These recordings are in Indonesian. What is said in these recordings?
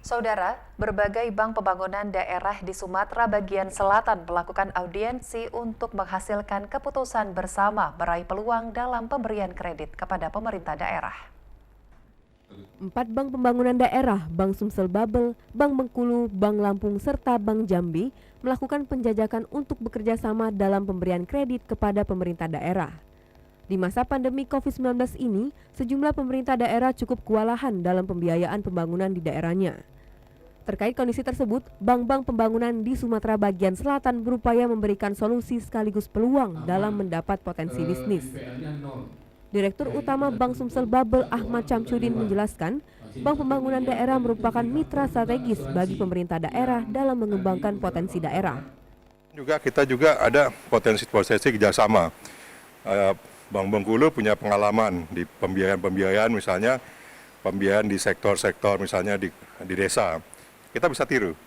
Saudara, berbagai bank pembangunan daerah di Sumatera bagian selatan melakukan audiensi untuk menghasilkan keputusan bersama meraih peluang dalam pemberian kredit kepada pemerintah daerah. 4 bank pembangunan daerah, Bank Sumsel Babel, Bank Bengkulu, Bank Lampung, serta Bank Jambi melakukan penjajakan untuk bekerja sama dalam pemberian kredit kepada pemerintah daerah. Di masa pandemi COVID-19 ini, sejumlah pemerintah daerah cukup kewalahan dalam pembiayaan pembangunan di daerahnya. Terkait kondisi tersebut, bank-bank pembangunan di Sumatera bagian selatan berupaya memberikan solusi sekaligus peluang dalam mendapat potensi bisnis. Direktur Utama Bank Sumsel Babel Ahmad Syamsuddin menjelaskan, bank pembangunan daerah merupakan mitra strategis bagi pemerintah daerah dalam mengembangkan potensi daerah. Kita juga ada potensi kerjasama. Bank Bengkulu punya pengalaman di pembiayaan misalnya pembiayaan di sektor-sektor misalnya di desa. Kita bisa tiru.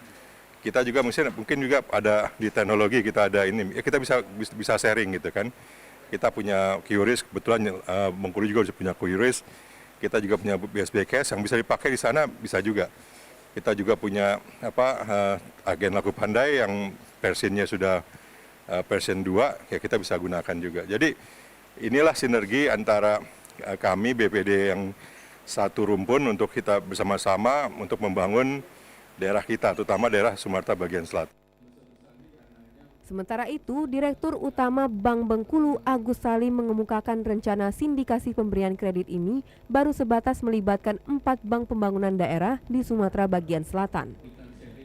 Kita juga mungkin juga ada di teknologi, kita ada ini, kita bisa sharing gitu kan. Kita punya QRIS, kebetulan Bengkulu juga punya QRIS. Kita juga punya BSBKS yang bisa dipakai di sana, bisa juga. Kita juga punya agen laku pandai yang versionnya sudah version 2, ya kita bisa gunakan juga. Jadi inilah sinergi antara kami BPD yang satu rumpun untuk kita bersama-sama untuk membangun daerah kita, terutama daerah Sumatera bagian selatan. Sementara itu, Direktur Utama Bank Bengkulu Agus Salim mengemukakan rencana sindikasi pemberian kredit ini baru sebatas melibatkan 4 bank pembangunan daerah di Sumatera bagian selatan.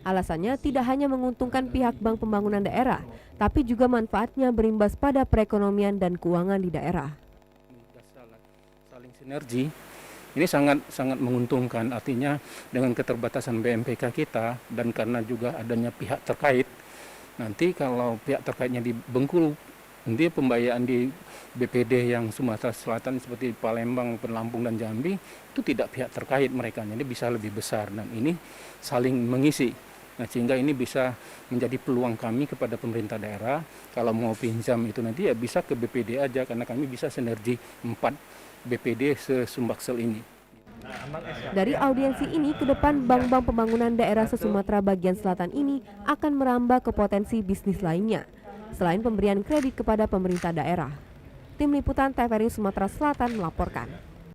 Alasannya tidak hanya menguntungkan pihak bank pembangunan daerah, tapi juga manfaatnya berimbas pada perekonomian dan keuangan di daerah. Saling sinergi. Ini sangat menguntungkan, artinya dengan keterbatasan BMPK kita dan karena juga adanya pihak terkait, nanti kalau pihak terkaitnya di Bengkulu, nanti pembiayaan di BPD yang Sumatera Selatan seperti Palembang, Lampung, dan Jambi, itu tidak pihak terkait mereka, jadi bisa lebih besar dan ini saling mengisi. Nah, sehingga ini bisa menjadi peluang kami kepada pemerintah daerah, kalau mau pinjam itu nanti ya bisa ke BPD aja, karena kami bisa sinergi 4 BPD se-Sumbaksel ini. Dari audiensi ini, ke depan bank-bank pembangunan daerah se-Sumatera bagian selatan ini akan merambah ke potensi bisnis lainnya, selain pemberian kredit kepada pemerintah daerah. Tim Liputan TVRI Sumatera Selatan melaporkan.